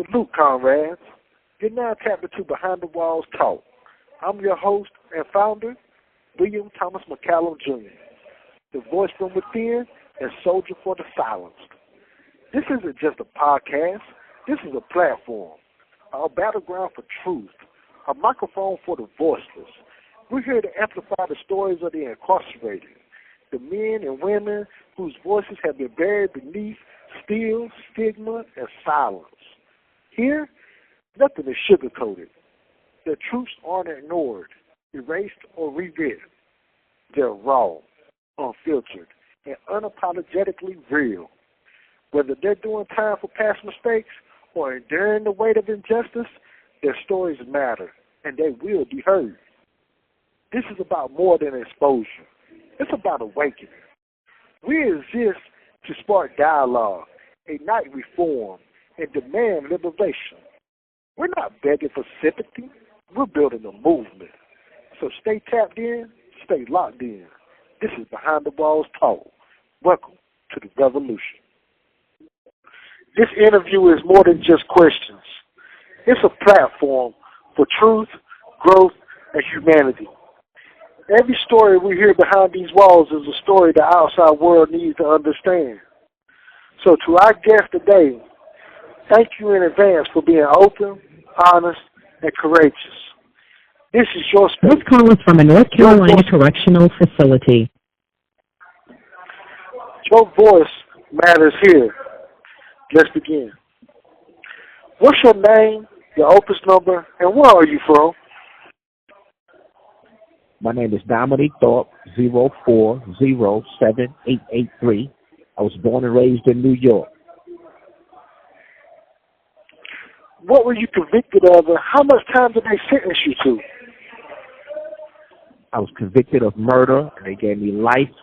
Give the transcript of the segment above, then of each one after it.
Salute, comrades. You're now tapped into Behind the Walls Talk. I'm your host and founder, William Thomas McCallum Jr., the voice from within and soldier for the silenced. This isn't just a podcast. This is a platform, a battleground for truth, a microphone for the voiceless. We're here to amplify the stories of the incarcerated, the men and women whose voices have been buried beneath steel, stigma, and silence. Here, nothing is sugar-coated. The truths aren't ignored, erased, or rewritten. They're raw, unfiltered, and unapologetically real. Whether they're doing time for past mistakes or enduring the weight of injustice, their stories matter, and they will be heard. This is about more than exposure. It's about awakening. We exist to spark dialogue, ignite reform, and demand liberation. We're not begging for sympathy. We're building a movement. So stay tapped in, stay locked in. This is Behind the Walls Talk. Welcome to the revolution. This interview is more than just questions. It's a platform for truth, growth, and humanity. Every story we hear behind these walls is a story the outside world needs to understand. So to our guest today, thank you in advance for being open, honest, and courageous. This is your space. This call is from a North Carolina correctional facility. Your voice matters here. Let's begin. What's your name, your opus number, and where are you from? My name is Dominaque Thorpe, 04078883. I was born and raised in New York. What were you convicted of, and how much time did they sentence you to? I was convicted of murder, and they gave me life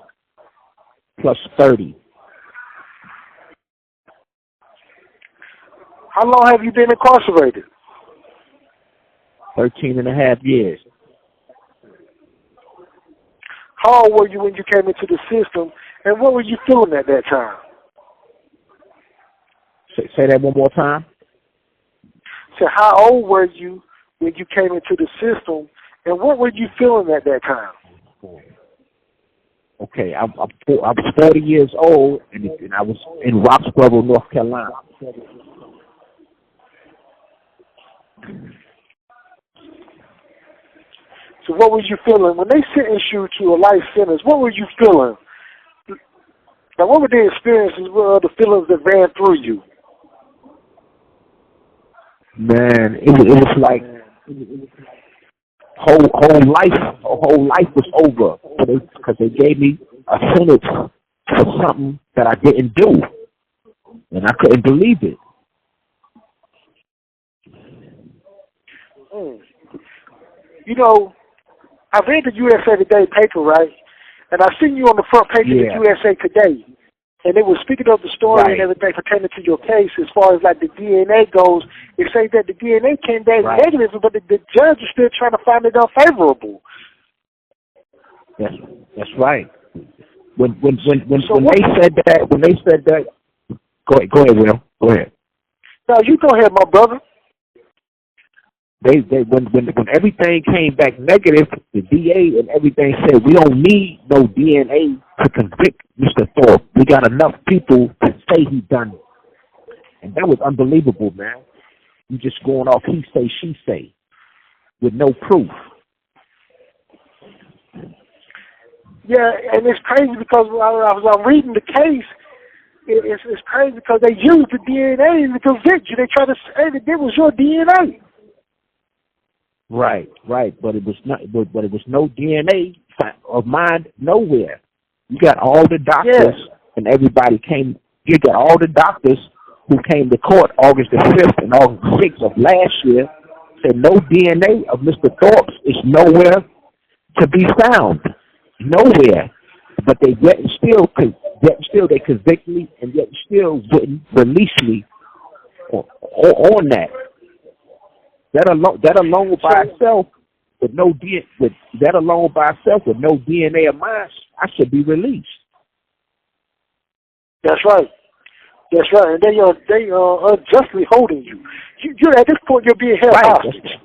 plus 30. How long have you been incarcerated? 13 and a half years. How old were you when you came into the system, and what were you feeling at that time? Say that one more time. So how old were you when you came into the system, and what were you feeling at that time? Okay, I was 40 years old, and I was in Roxborough, North Carolina. So what were you feeling? When they sentenced you to a life sentence, what were you feeling? Now, what were the experiences, what were the feelings that ran through you? Man, it was like whole life was over because they gave me a sentence for something that I didn't do, and I couldn't believe it. You know, I read the USA Today paper, right? And I seen you on the front page of the USA Today. And they were speaking of the story and everything pertaining to your case as far as like the DNA goes. They say that the DNA came back negative, but the judge is still trying to find it unfavorable. That's right. When they said that, go ahead, Will. Go ahead. No, you go ahead, my brother. When everything came back negative, the DA and everything said we don't need no DNA to convict Mr. Thorpe. We got enough people to say he done it, and that was unbelievable, man. You just going off he say she say with no proof. Yeah, and it's crazy because I'm reading the case. It's crazy because they used the DNA to convict you. They try to say that it was your DNA. Right, but it was not. But it was no DNA of mine nowhere. You got all the doctors and everybody came. You got all the doctors who came to court August the 5th and August the 6th of last year. Said no DNA of Mr. Thorpe's is nowhere to be found, nowhere. But they yet still they convict me and yet still wouldn't release me on that. That alone by itself, with no DNA of mine, I should be released. That's right. That's right, and they are unjustly holding you. You're at this point, you're being held Right. hostage.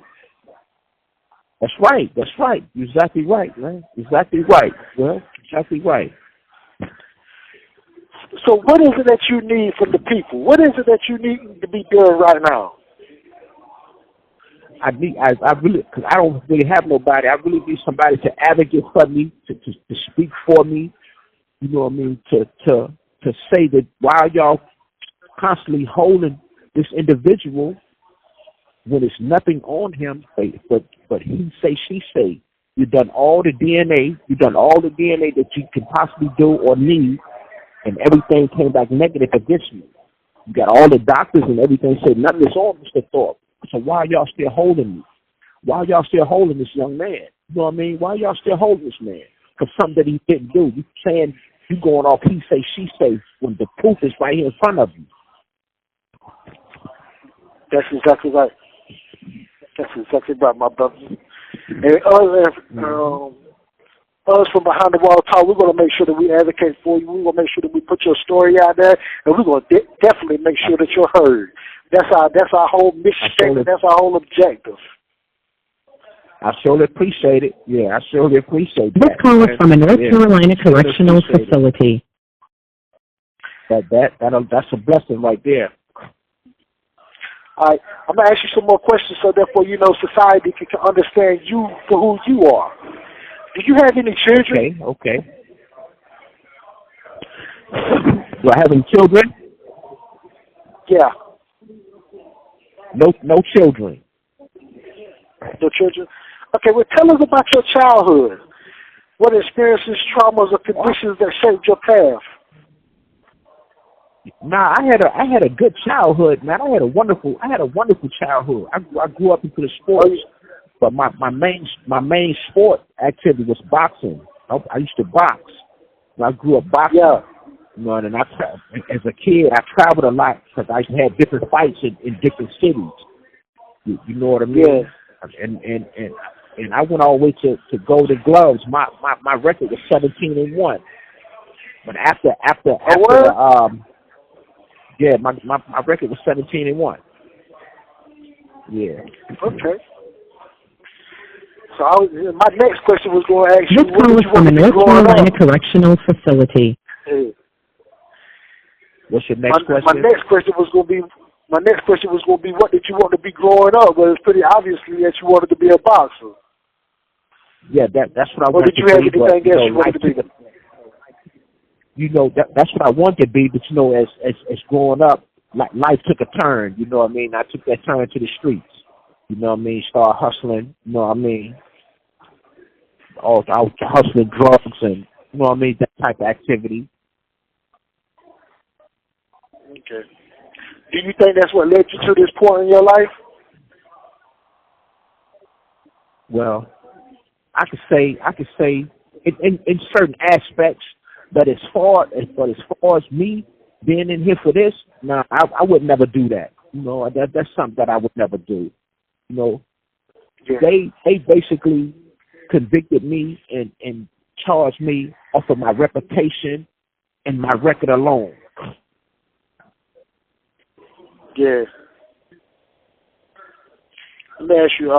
That's right. That's right. You're exactly right, man. Exactly right. Well, exactly right. So what is it that you need from the people? What is it that you need to be doing right now? I really, because I don't really have nobody. I really need somebody to advocate for me, to speak for me. You know what I mean? To say that while y'all constantly holding this individual when it's nothing on him, but he say, she say. You've done all the DNA. You've done all the DNA that you can possibly do or need, and everything came back negative against me. You got all the doctors and everything said nothing is on Mr. Thorpe. So why are y'all still holding me? Why are y'all still holding this young man? You know what I mean? Why are y'all still holding this man? For something that he didn't do. You saying you going off he say, she say when the proof is right here in front of you. That's exactly right. That's exactly right, my brother. And us from Behind the Wall Talk, we're going to make sure that we advocate for you. We're going to make sure that we put your story out there, and we're going to definitely make sure that you're heard. That's our whole mission statement. That's our whole objective. I surely appreciate it. Yeah, I surely appreciate that. This call is from a North Carolina correctional facility. That's a blessing right there. All right, I'm going to ask you some more questions so therefore, society can understand you for who you are. Do you have any children? Okay. Do I have any children? Yeah. No children. No children? Okay, well, tell us about your childhood. What experiences, traumas, or conditions that shaped your path? Nah, I had a good childhood, man. I had a wonderful childhood. I grew up into the sports, but my main sport activity was boxing. I used to box. I grew up boxing. Yeah. You know, and as a kid, I traveled a lot because I had different fights in different cities. You know what I mean? Yeah. And I went all the way to Golden Gloves. My record was 17-1. But after yeah, my record was 17-1. Yeah. Okay. So my next question was going to ask you, this call is from a North Carolina correctional facility. Yeah. What's your next question? My next question was going to be, what did you want to be growing up? But it's pretty obviously that you wanted to be a boxer. Yeah, that's what I wanted to be. Or did you have anything else you wanted to be? That's what I wanted to be, but as growing up, life took a turn. You know what I mean? I took that turn to the streets. You know what I mean? Started hustling. You know what I mean? I was hustling drugs and you know what I mean, that type of activity. Okay. Do you think that's what led you to this point in your life? Well, I could say in certain aspects, but as far as me being in here for this, nah, I would never do that. You know, that's something that I would never do. You know, yeah. They basically convicted me and charged me off of my reputation and my record alone. Yeah. Let me ask you,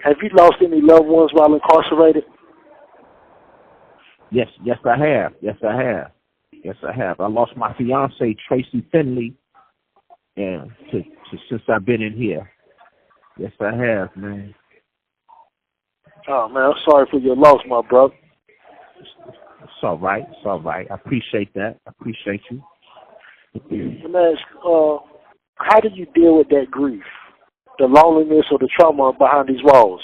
have you lost any loved ones while incarcerated? Yes, I have. I lost my fiance, Tracy Finley, and since I've been in here. Yes, I have, man. Oh, man, I'm sorry for your loss, my brother. It's all right. I appreciate that. I appreciate you. Let me ask, how do you deal with that grief, the loneliness or the trauma behind these walls?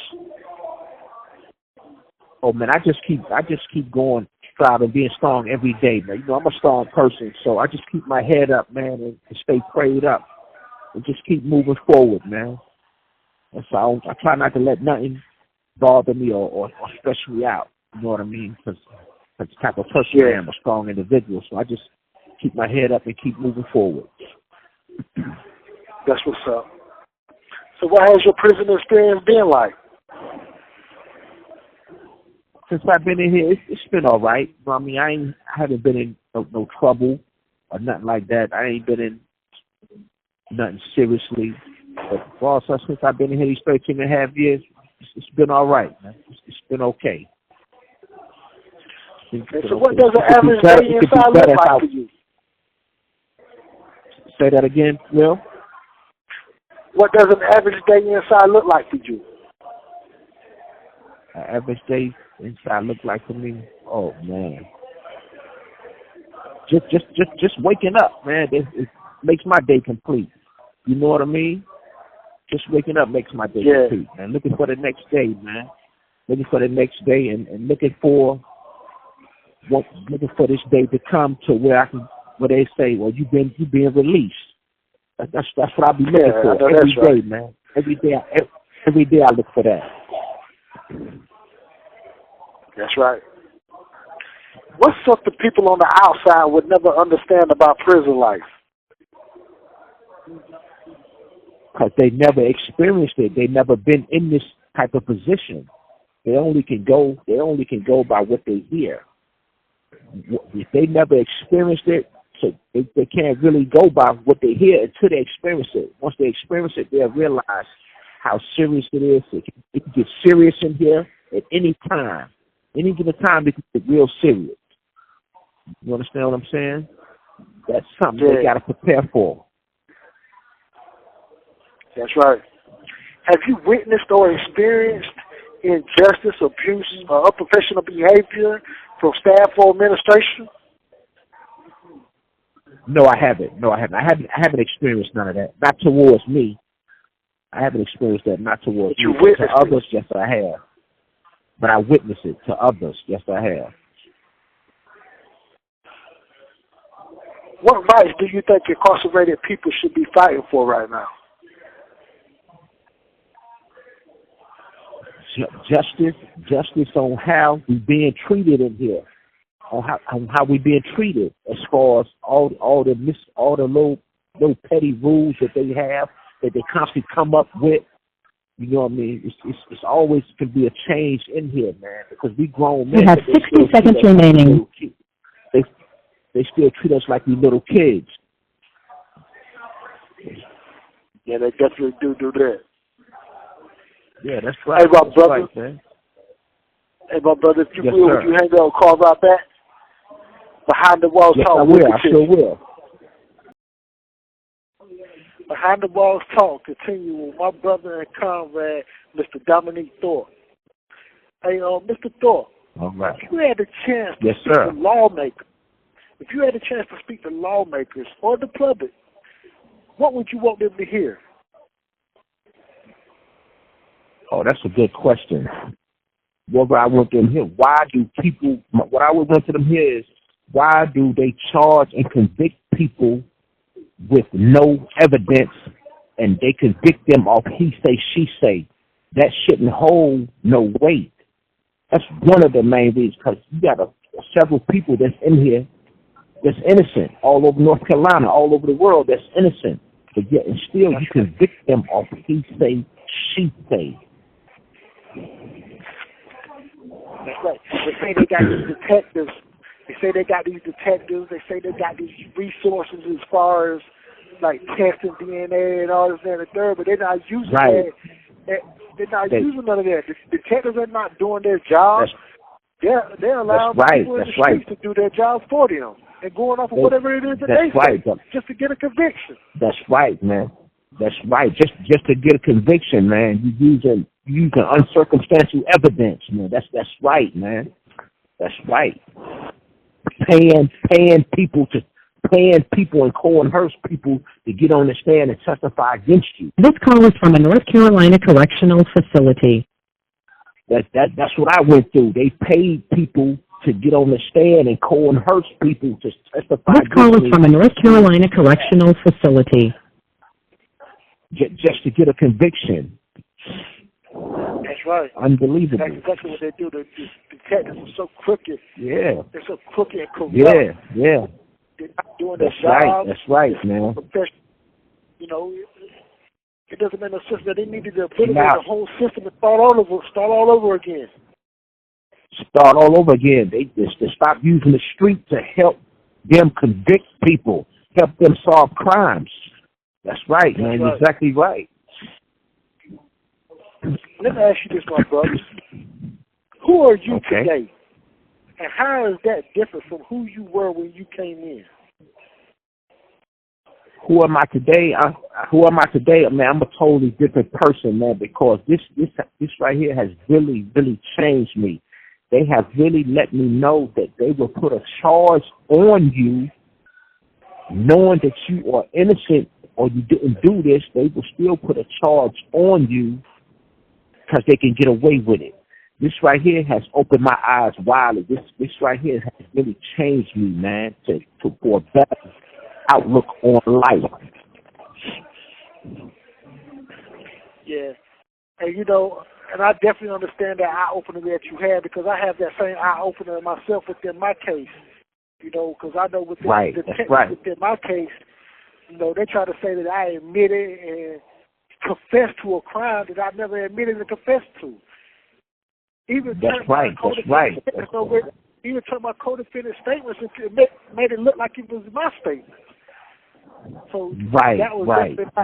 Oh man, I just keep going, striving, being strong every day, man. You know, I'm a strong person, so I just keep my head up, man, and stay prayed up, and just keep moving forward, man. And so I try not to let nothing bother me or stress me out. You know what I mean? Because that's the type of person I am, a strong individual. So I just keep my head up and keep moving forward. That's what's up. So what has your prison experience been like? Since I've been in here, it's been all right. I mean, I haven't been in no trouble. or nothing like that. I ain't been in nothing seriously. But for all since I've been in here these 13 and a half years, it's been all right, man. It's been okay. So what does an average day inside look like for you? Say that again, Will. What does an average day inside look like for you? An average day inside look like for me? Oh man, just waking up, man. It makes my day complete. You know what I mean? Just waking up makes my day complete, man. Looking for the next day, man. Looking for the next day, and looking for this day to come to where they say, well, you being released. That's what I be looking for every day, man. Every day I look for that. That's right. What's something people on the outside would never understand about prison life? Because they never experienced it. They never been in this type of position. They only can go by what they hear. If they never experienced it, so they can't really go by what they hear until they experience it. Once they experience it, they'll realize how serious it is. It can get serious in here at any time. Any given time, it can get real serious. You understand what I'm saying? That's something they got to prepare for. That's right. Have you witnessed or experienced injustice, abuse, or unprofessional behavior from staff or administration? No, I haven't. I haven't experienced none of that. Not towards me. I haven't experienced that. Not towards me. To others, yes, I have. But I witnessed it to others. Yes, I have. What rights do you think incarcerated people should be fighting for right now? Justice on how we're being treated in here, on how we're being treated, as far as all the little petty rules that they have, that they constantly come up with. You know what I mean? It's always can be a change in here, man, because we grown men. You have 60 seconds remaining. They still treat us like we little kids. Yeah, they definitely do that. Yeah, that's right. Hey, my brother. Right, man. Hey, my brother, if you yes, will, sir. would you hang out and call right back? Behind the Walls yes, Talk. I will. I sure will. Behind the Walls Talk, continue with my brother and comrade, Mr. Dominque Thorpe. Hey, Mr. Thorpe. All right. If you had a chance to speak to lawmakers, if you had a chance to speak to lawmakers or the public, what would you want them to hear? Oh, that's a good question. What I want them here? What I would want to them here is, why do they charge and convict people with no evidence, and they convict them off he say, she say? That shouldn't hold no weight. That's one of the main reasons, because you got several people that's in here that's innocent, all over North Carolina, all over the world, that's innocent. But yet, and still, you convict them off he say, she say. That's right. They say they got these detectives. They say they got these resources as far as like testing DNA and all this and the third, but they're not using that. They're not using none of that. The detectives are not doing their job. They're allowing people in the streets to do their job for them and going off of whatever it is that they say just to get a conviction. That's right, man. That's right. Just to get a conviction, man. You using uncircumstantial evidence, man. That's right, man. That's right. Paying people and coerce people to get on the stand and testify against you. This call is from a North Carolina correctional facility. That's what I went through. They paid people to get on the stand and coerce people to testify. This call is from a North Carolina correctional facility. Just to get a conviction. That's right. Unbelievable. That's exactly what they do. The detectives are so crooked. Yeah. They're so crooked and corrupt. Yeah. They're not doing their job. That's right, man. You know, it doesn't make no sense that they needed to put in the whole system and start all over again. Start all over again. They stop using the street to help them convict people, help them solve crimes. That's right, man. You're exactly right. Let me ask you this, my brother. Who are you today? And how is that different from who you were when you came in? Who am I today? Man, I'm a totally different person, man, because this right here has really, really changed me. They have really let me know that they will put a charge on you, knowing that you are innocent or you didn't do this. They will still put a charge on you because they can get away with it. This right here has opened my eyes widely. This right here has really changed me, man, for a better outlook on life. Yeah. And, you know, and I definitely understand that eye-opener that you had, because I have that same eye-opener myself within my case. You know, because I know within my case, you know, they try to say that I admitted and confessed to a crime that I never admitted and confessed to. Even That's right. Even turned my co-defendant statements and made it look like it was my statement. So that was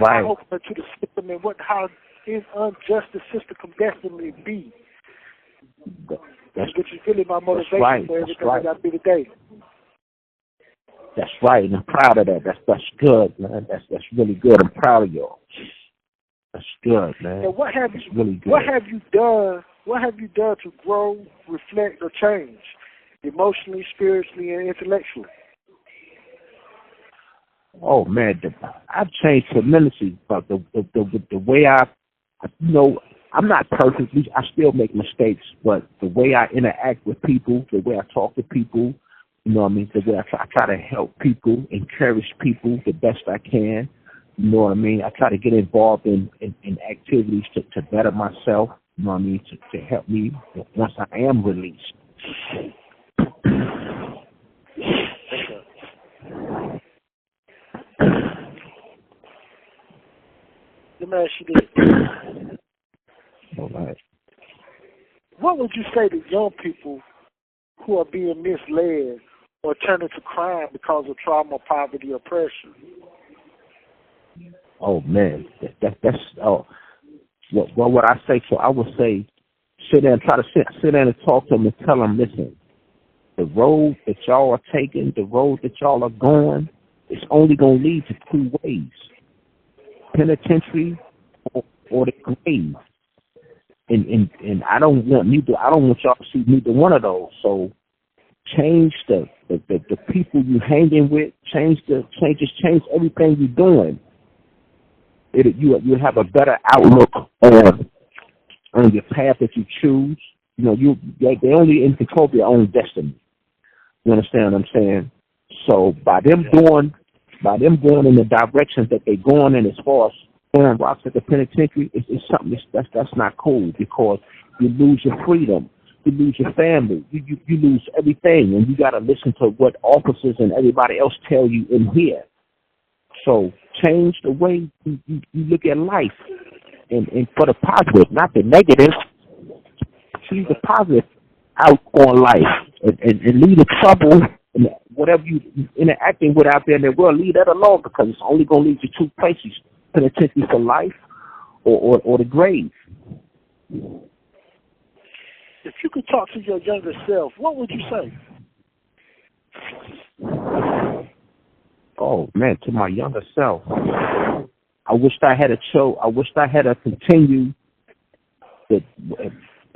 my opener to the system and how unjust the system can definitely be. Which is really my motivation for everything that I do today. That's right, and I'm proud of that. That's good, man. That's really good. I'm proud of y'all. That's good, man. And what have you really good. What have you done? What have you done to grow, reflect, or change emotionally, spiritually, and intellectually? Oh man, I've changed tremendously. But the way you know, I'm not perfect. I still make mistakes, but the way I interact with people, the way I talk to people, you know what I mean, the way I try to help people, encourage people the best I can. You know what I mean? I try to get involved in activities to better myself. You know what I mean? To help me once I am released. Let me ask you this. All right. What would you say to young people who are being misled or turning to crime because of trauma, poverty, or pressure? Oh man, that's what would I say? So I would say, sit there and try to sit down and talk to them and tell them, listen, the road that y'all are taking, the road that y'all are going, it's only going to lead to two ways: penitentiary or the grave. And I don't want y'all to see neither one of those. So change the people you hanging with, change everything you're doing. You have a better outlook on your path that you choose. You know, they only in control of your own destiny. You understand what I'm saying? So by them going in the directions that they're going in, as far as throwing rocks at the penitentiary, it's something that's not cool, because you lose your freedom, you lose your family, you lose everything, and you got to listen to what officers and everybody else tell you in here. So change the way you look at life, and for the positive, not the negative. Choose the positive out on life, and leave the trouble and whatever you interacting with out there in the world, leave that alone, because it's only going to lead you two places: penitentiary for life or the grave. If you could talk to your younger self, what would you say? Oh man, to my younger self, I wished I had continued the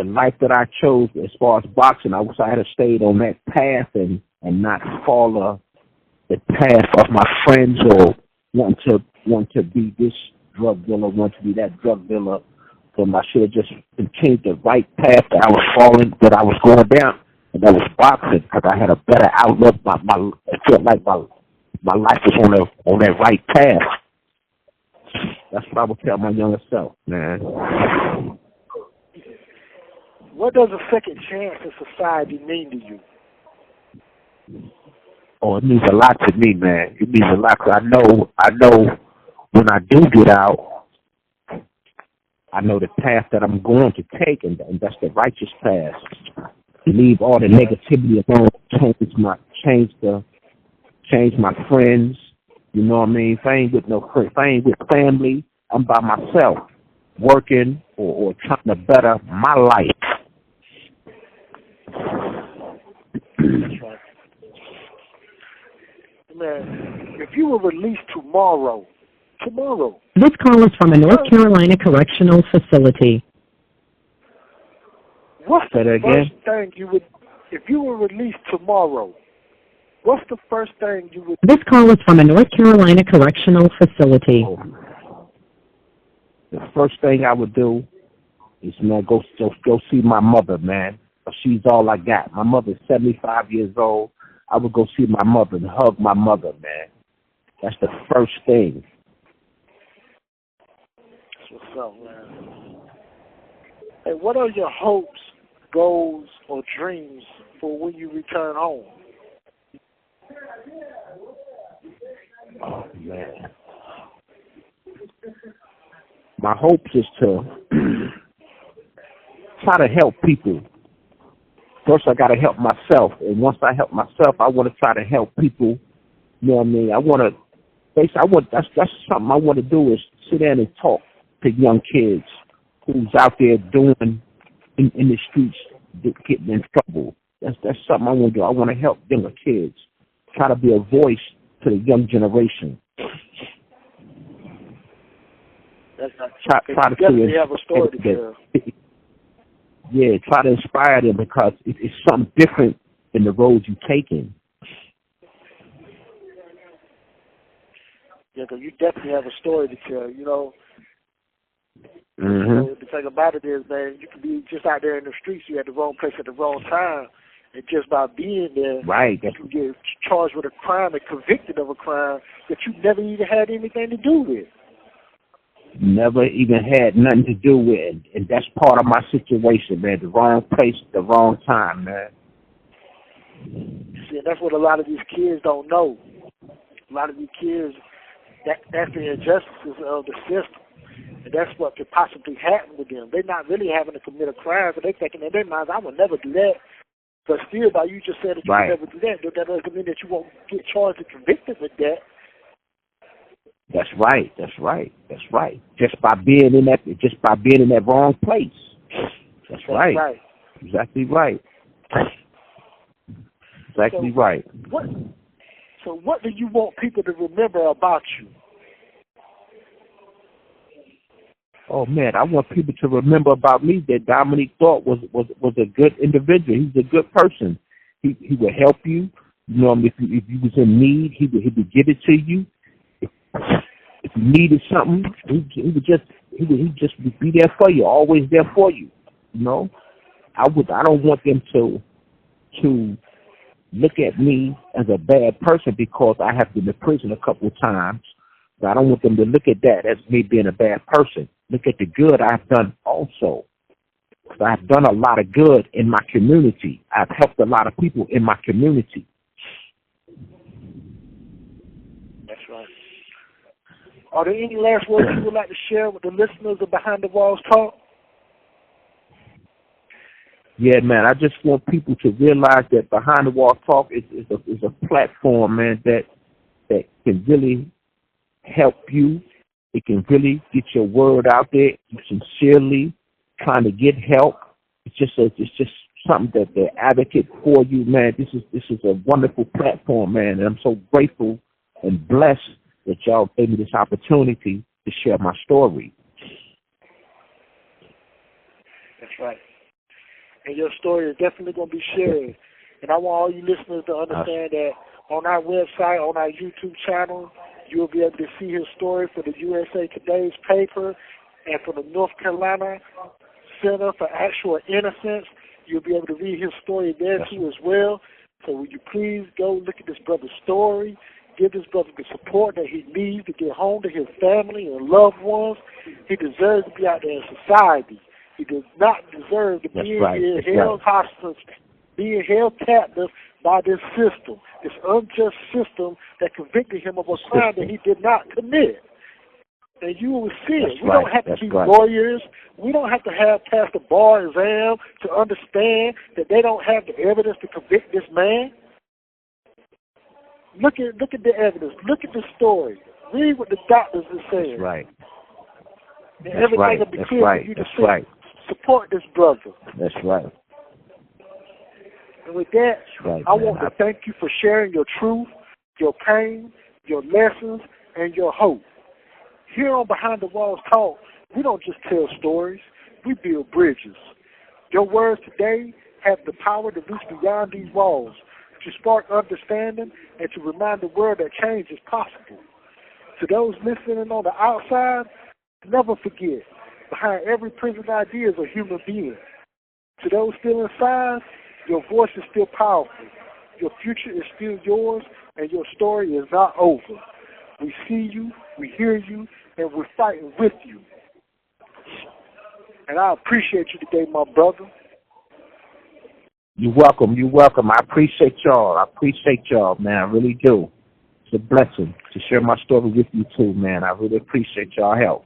life that I chose as far as boxing. I wish I had stayed on that path and not follow the path of my friends, or want to be this drug dealer, want to be that drug dealer. So I should have just continued the right path that I was going down, and that was boxing, because I had a better outlook. It felt like my life was on that right path. That's what I would tell my younger self, man. What does a second chance in society mean to you? Oh, it means a lot to me, man. It means a lot, because I know when I do get out, I know the path that I'm going to take, and that's the righteous path. Leave all the negativity alone, change change my friends. You know what I mean? If I ain't with no friends, if I ain't with family, I'm by myself, working or trying to better my life. That's right. Man, if you were released tomorrow. This call is from a North Carolina correctional facility. What's the first thing you would, if you were released tomorrow, what's the first thing you would? This call is from a North Carolina correctional facility. The first thing I would do is, man, go see my mother, man. She's all I got. My mother's 75 years old. I would go see my mother and hug my mother, man. That's the first thing. That's what's up, man. Hey, what are your hopes, goals, or dreams for when you return home? Oh, man. My hopes is to try to help people. First, I got to help myself. And once I help myself, I want to try to help people. You know what I mean? That's something I want to do, is sit down and talk to young kids who's out there doing in the streets, getting in trouble. That's something I want to do. I want to help younger kids. Try to be a voice to the young generation. Try to have a story to tell. Yeah, try to inspire them, because it's something different than the road you're taking. Yeah, because you definitely have a story to tell, you know. Mm-hmm. So the thing about it is, man, you can be just out there in the streets, you're at the wrong place at the wrong time, and just by being there, right, you can get charged with a crime and convicted of a crime that you never even had anything to do with. Never even had nothing to do with it. And that's part of my situation, man. The wrong place, the wrong time, man. See, that's what a lot of these kids don't know. A lot of these kids, that's the injustices of the system. And that's what could possibly happen with them. They're not really having to commit a crime, but they're thinking in their minds, I would never do that. But still, by you just saying that you would never do that, that doesn't mean that you won't get charged and convicted with that. That's right. Just by being in that wrong place. That's right. Exactly right. Exactly right. So what do you want people to remember about you? Oh man, I want people to remember about me that Dominaque Thorpe was a good individual. He's a good person. He would help you. You know, if you was in need, he would give it to you. If you needed something, he would just be there for you, always there for you. You know, I don't want them to look at me as a bad person because I have been to prison a couple of times. But I don't want them to look at that as me being a bad person. Look at the good I've done also. I've done a lot of good in my community. I've helped a lot of people in my community. That's right. Are there any last words you would like to share with the listeners of Behind the Walls Talk? Yeah, man, I just want people to realize that Behind the Walls Talk is a platform, man, that can really help you. It can really get your word out there sincerely, trying to get help. It's just something that they advocate for you, man. This is a wonderful platform, man, and I'm so grateful and blessed that y'all gave me this opportunity to share my story. That's right. And your story is definitely going to be shared. And I want all you listeners to understand that on our website, on our YouTube channel, you'll be able to see his story for the USA Today's paper and for the North Carolina Center for Actual Innocence. You'll be able to read his story there too as well. So will you please go look at this brother's story, give this brother the support that he needs to get home to his family and loved ones. He deserves to be out there in society. He does not deserve to be held hostage, being held captive by this system, this unjust system that convicted him of a crime that he did not commit. And you will see it. We don't have to be lawyers. We don't have to have passed a bar exam to understand that they don't have the evidence to convict this man. Look at the evidence. Look at the story. Read what the doctors are saying. That's right. And That's everything right. will be That's clear right. for you to That's see. right. Support this brother. That's right. And with that, Right, I man. want to thank you for sharing your truth, your pain, your lessons, and your hope. Here on Behind the Walls Talk, we don't just tell stories, we build bridges. Your words today have the power to reach beyond these walls, to spark understanding, and to remind the world that change is possible. To those listening on the outside, never forget, behind every prison idea is a human being. To those still inside, your voice is still powerful. Your future is still yours, and your story is not over. We see you, we hear you, and we're fighting with you. And I appreciate you today, my brother. You're welcome. You're welcome. I appreciate y'all, man. I really do. It's a blessing to share my story with you, too, man. I really appreciate y'all help.